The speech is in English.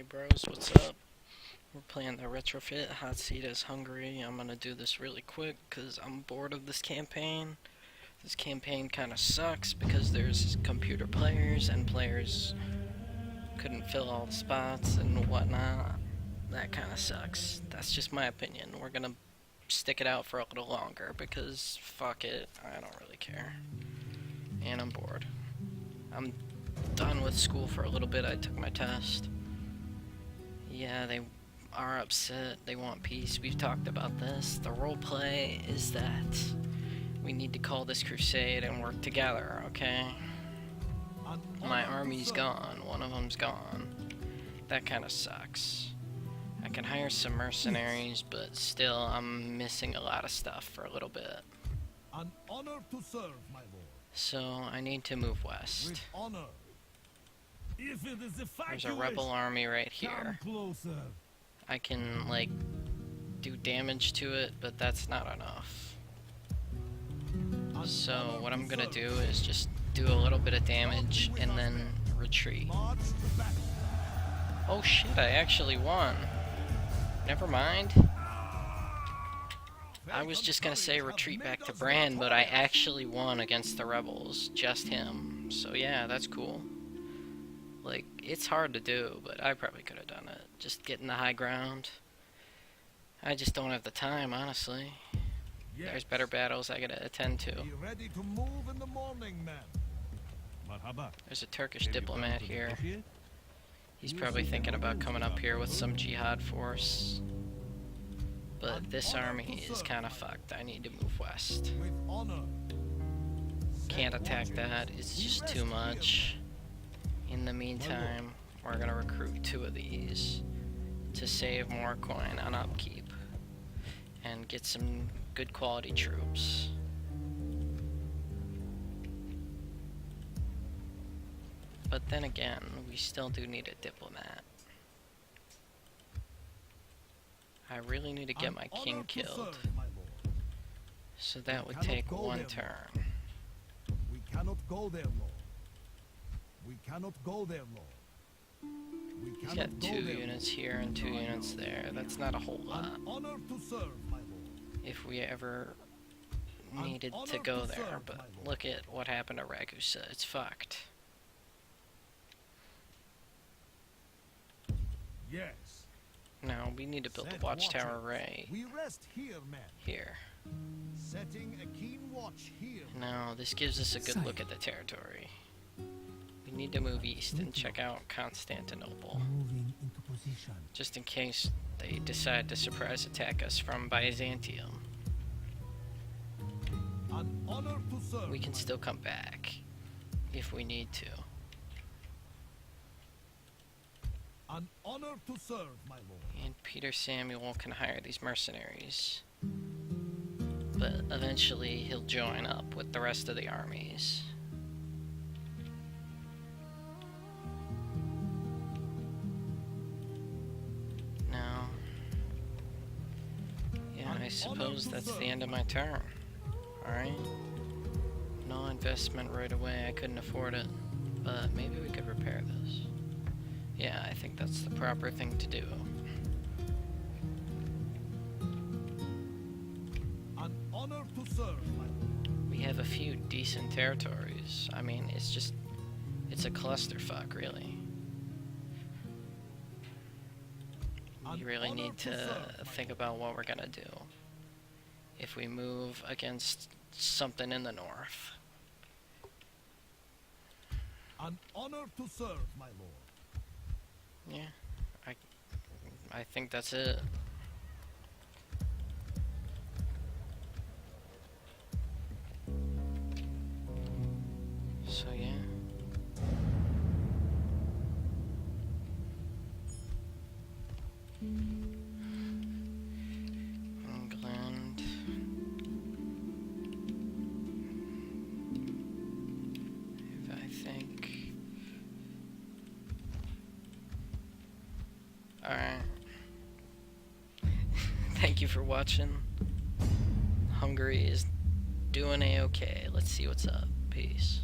Hey bros, what's up? We're playing the Retrofit. Hotseat is Hungary. I'm gonna do this really quick because I'm bored of this campaign. This campaign kind of sucks because there's computer players and players couldn't fill all the spots and whatnot. That kind of sucks. That's just my opinion. We're gonna stick it out for a little longer because fuck it, I don't really care. And I'm bored. I'm done with school for a little bit. I took my test. Yeah, they are upset. They want peace. We've talked about this. The roleplay is that we need to call this crusade and work together, okay? My army's gone. One of them's gone. That kind of sucks. I can hire some mercenaries, but still, I'm missing a lot of stuff for a little bit. An honor to serve, my lord. So, I need to move west. With honor. If it is the fight There's a rebel army right here. Come closer. I can, like, do damage to it, but that's not enough. So what I'm gonna do is just do a little bit of damage and then retreat. Oh shit, I actually won. Never mind. I was just gonna say retreat back to Brand, but I actually won against the rebels. Just him. So yeah, that's cool. Like, it's hard to do, but I probably could have done it. Just getting the high ground. I just don't have the time, honestly. There's better battles I gotta attend to. Be ready to move in the morning, man. There's a Turkish diplomat here. He's probably thinking about coming up here with some jihad force. But this army is kind of fucked. I need to move west. With honor. Can't attack that. It's just too much. In the meantime, we're gonna recruit 2 of these to save more coin on upkeep and get some good quality troops. But then again, we still do need a diplomat. I really need to get my king killed. So that would take 1 turn. We cannot go there, Lord. We cannot go there, Lord. He's got 2 units here and 2 units there. That's not a whole lot. Honor to serve, my lord. If we ever needed to go there, but look at what happened to Ragusa. It's fucked. Yes. Now we need to build a watchtower right We rest here, man. here. Setting a keen watch here. Now this gives us a good look at the territory. We need to move east and check out Constantinople, Moving into position. just in case they decide to surprise attack us from Byzantium. An honor to serve. We can still come back if we need to. An honor to serve, my lord. And Peter Samuel can hire these mercenaries. But eventually he'll join up with the rest of the armies. Now, yeah, I suppose that's the end of my turn. Alright? No investment right away, I couldn't afford it. But maybe we could repair this. Yeah, I think that's the proper thing to do. An honor to serve, my lord. We have a few decent territories. I mean, it's a clusterfuck, really. We really need to think about what we're gonna do if we move against something in the north. An honor to serve, my lord. Yeah, I think that's it. So yeah. England. I think. Alright. Thank you for watching. Hungary is doing a-okay. Let's see what's up. Peace.